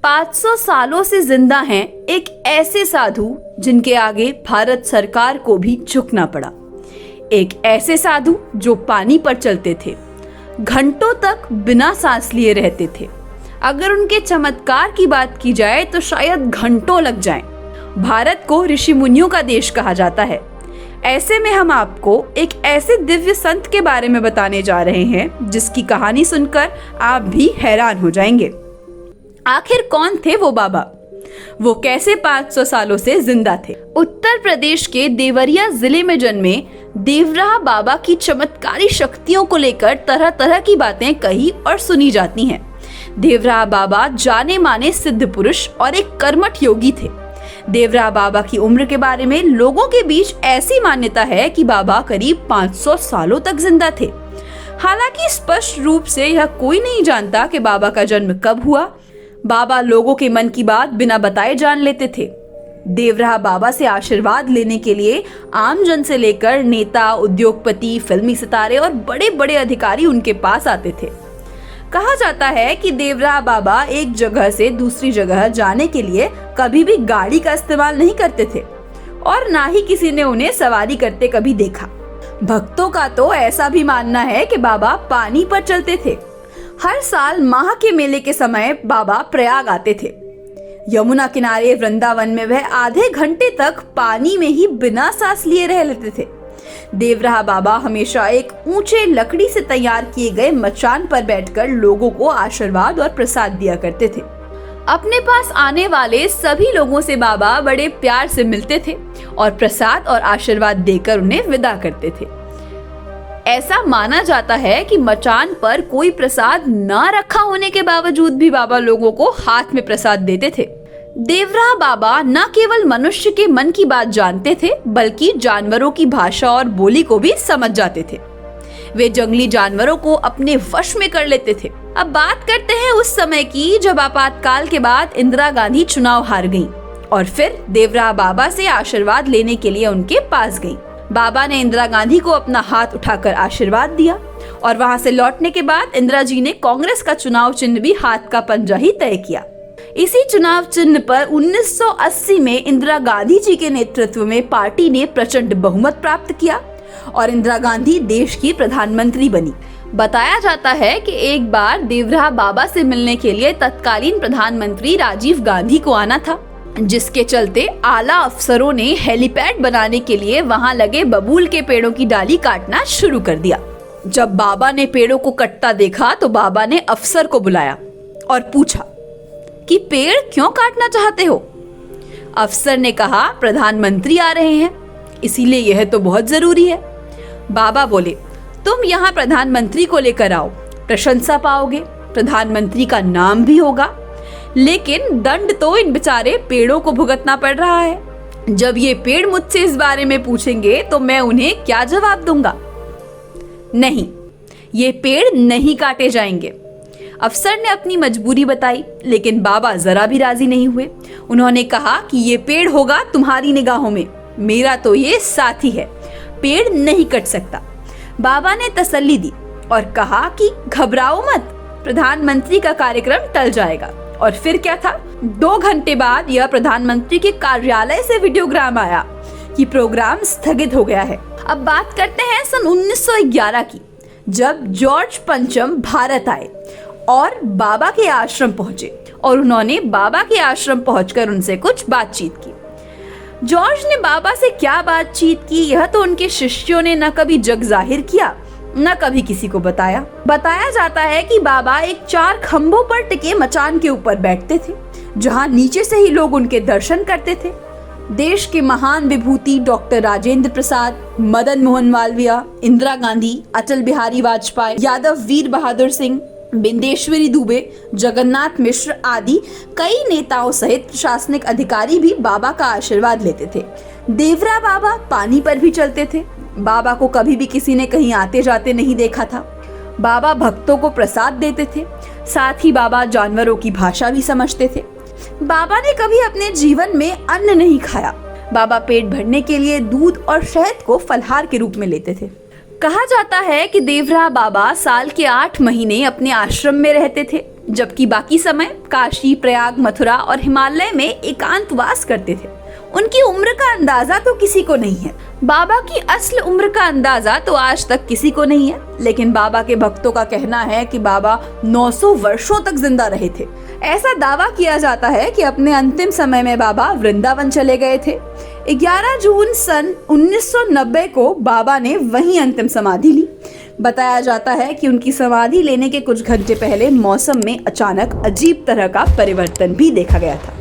500 सालों से जिंदा हैं एक ऐसे साधु जिनके आगे भारत सरकार को भी झुकना पड़ा। एक ऐसे साधु जो पानी पर चलते थे, घंटों तक बिना सांस लिए रहते थे। अगर उनके चमत्कार की बात की जाए तो शायद घंटों लग जाएं। भारत को ऋषि मुनियों का देश कहा जाता है। ऐसे में हम आपको एक ऐसे दिव्य संत के बारे में बताने जा रहे हैं जिसकी कहानी सुनकर आप भी हैरान हो जाएंगे। आखिर कौन थे वो बाबा? वो कैसे 500 सालों से जिंदा थे? उत्तर प्रदेश के देवरिया जिले में जन्मे देवराह बाबा की चमत्कारी शक्तियों को लेकर तरह तरह की बातें कही और सुनी जाती हैं। देवराह बाबा जाने माने सिद्ध पुरुष और एक कर्मठ योगी थे। देवराह बाबा की उम्र के बारे में लोगों के बीच ऐसी मान्यता है कि बाबा करीब 500 सालों तक जिंदा थे। हालांकि स्पष्ट रूप से यह कोई नहीं जानता कि बाबा का जन्म कब हुआ। बाबा लोगों के मन की बात बिना बताए जान लेते थे। देवराह बाबा से आशीर्वाद लेने के लिए आम जन से लेकर नेता, उद्योगपति, फिल्मी सितारे और बड़े बड़े अधिकारी उनके पास आते थे। कहा जाता है कि देवराह बाबा एक जगह से दूसरी जगह जाने के लिए कभी भी गाड़ी का इस्तेमाल नहीं करते थे और ना ही किसी ने उन्हें सवारी करते कभी देखा। भक्तों का तो ऐसा भी मानना है कि बाबा पानी पर चलते थे। हर साल माह के मेले के समय बाबा प्रयाग आते थे। यमुना किनारे वृंदावन में वह आधे घंटे तक पानी में ही बिना सांस लिए रह लेते थे। देवराह बाबा हमेशा एक ऊंचे लकड़ी से तैयार किए गए मचान पर बैठकर लोगों को आशीर्वाद और प्रसाद दिया करते थे। अपने पास आने वाले सभी लोगों से बाबा बड़े प्यार से मिलते थे और प्रसाद और आशीर्वाद देकर उन्हें विदा करते थे। ऐसा माना जाता है कि मचान पर कोई प्रसाद ना रखा होने के बावजूद भी बाबा लोगों को हाथ में प्रसाद देते थे। देवराह बाबा न केवल मनुष्य के मन की बात जानते थे बल्कि जानवरों की भाषा और बोली को भी समझ जाते थे। वे जंगली जानवरों को अपने वश में कर लेते थे। अब बात करते हैं उस समय की जब आपातकाल के बाद इंदिरा गांधी चुनाव हार गईं और फिर देवराह बाबा से आशीर्वाद लेने के लिए उनके पास गईं। बाबा ने इंदिरा गांधी को अपना हाथ उठाकर आशीर्वाद दिया और वहां से लौटने के बाद इंदिरा जी ने कांग्रेस का चुनाव चिन्ह भी हाथ का पंजा ही तय किया। इसी चुनाव चिन्ह पर 1980 में इंदिरा गांधी जी के नेतृत्व में पार्टी ने प्रचंड बहुमत प्राप्त किया और इंदिरा गांधी देश की प्रधानमंत्री बनी। बताया जाता है कि एक बार देवराह बाबा से मिलने के लिए तत्कालीन प्रधानमंत्री राजीव गांधी को आना था, जिसके चलते आला अफसरों ने हेलीपैड बनाने के लिए वहां लगे बबूल के पेड़ों की डाली काटना शुरू कर दिया। जब बाबा ने पेड़ों को कटता देखा तो बाबा ने अफसर को बुलाया और पूछा कि पेड़ क्यों काटना चाहते हो? अफसर ने कहा, प्रधानमंत्री आ रहे हैं इसीलिए यह तो बहुत जरूरी है। बाबा बोले, तुम यहाँ प्रधानमंत्री को लेकर आओ, प्रशंसा पाओगे, प्रधानमंत्री का नाम भी होगा, लेकिन दंड तो इन बेचारे पेड़ों को भुगतना पड़ रहा है। जब ये पेड़ मुझसे इस बारे में पूछेंगे तो मैं उन्हें क्या जवाब दूंगा? नहीं, ये पेड़ नहीं काटे जाएंगे। अफसर ने अपनी मजबूरी बताई, लेकिन बाबा जरा भी राजी नहीं हुए। उन्होंने कहा कि ये पेड़ होगा तुम्हारी निगाहों में, मेरा तो ये साथी है, पेड़ नहीं कट सकता। बाबा ने तसल्ली दी और कहा कि घबराओ मत, प्रधानमंत्री का कार्यक्रम टल जाएगा। और फिर क्या था, 2 घंटे बाद यह प्रधानमंत्री के कार्यालय से वीडियोग्राम आया कि प्रोग्राम स्थगित हो गया है। अब बात करते हैं सन 1911 की, जब जॉर्ज पंचम भारत आए और बाबा के आश्रम पहुंचे और उन्होंने बाबा के आश्रम पहुंचकर उनसे कुछ बातचीत की। जॉर्ज ने बाबा से क्या बातचीत की यह तो उनके शिष्यों ने न कभी जग जाहिर किया न कभी किसी को बताया। बताया जाता है कि बाबा एक 4 खंभों पर टिके मचान के ऊपर बैठते थे, जहां नीचे से ही लोग उनके दर्शन करते थे। देश के महान विभूति डॉक्टर राजेंद्र प्रसाद, मदन मोहन मालवीय, इंदिरा गांधी, अटल बिहारी वाजपेयी, यादव वीर बहादुर सिंह, बिंदेश्वरी दुबे, जगन्नाथ मिश्र आदि कई नेताओं सहित प्रशासनिक अधिकारी भी बाबा का आशीर्वाद लेते थे। देवराह बाबा पानी पर भी चलते थे। बाबा को कभी भी किसी ने कहीं आते जाते नहीं देखा था। बाबा भक्तों को प्रसाद देते थे, साथ ही बाबा जानवरों की भाषा भी समझते थे। बाबा ने कभी अपने जीवन में अन्न नहीं खाया। बाबा पेट भरने के लिए दूध और शहद को फलहार के रूप में लेते थे। कहा जाता है कि देवराह बाबा साल के 8 महीने अपने आश्रम में रहते थे जबकि बाकी समय काशी, प्रयाग, मथुरा और हिमालय में एकांतवास करते थे। उनकी उम्र का अंदाजा तो किसी को नहीं है। बाबा की असल उम्र का अंदाजा तो आज तक किसी को नहीं है, लेकिन बाबा के भक्तों का कहना है कि बाबा 900 वर्षों तक जिंदा रहे थे। ऐसा दावा किया जाता है कि अपने अंतिम समय में बाबा वृंदावन चले गए थे। 11 जून सन 1990 को बाबा ने वहीं अंतिम समाधि ली। बताया जाता है कि उनकी समाधि लेने के कुछ घंटे पहले मौसम में अचानक अजीब तरह का परिवर्तन भी देखा गया था।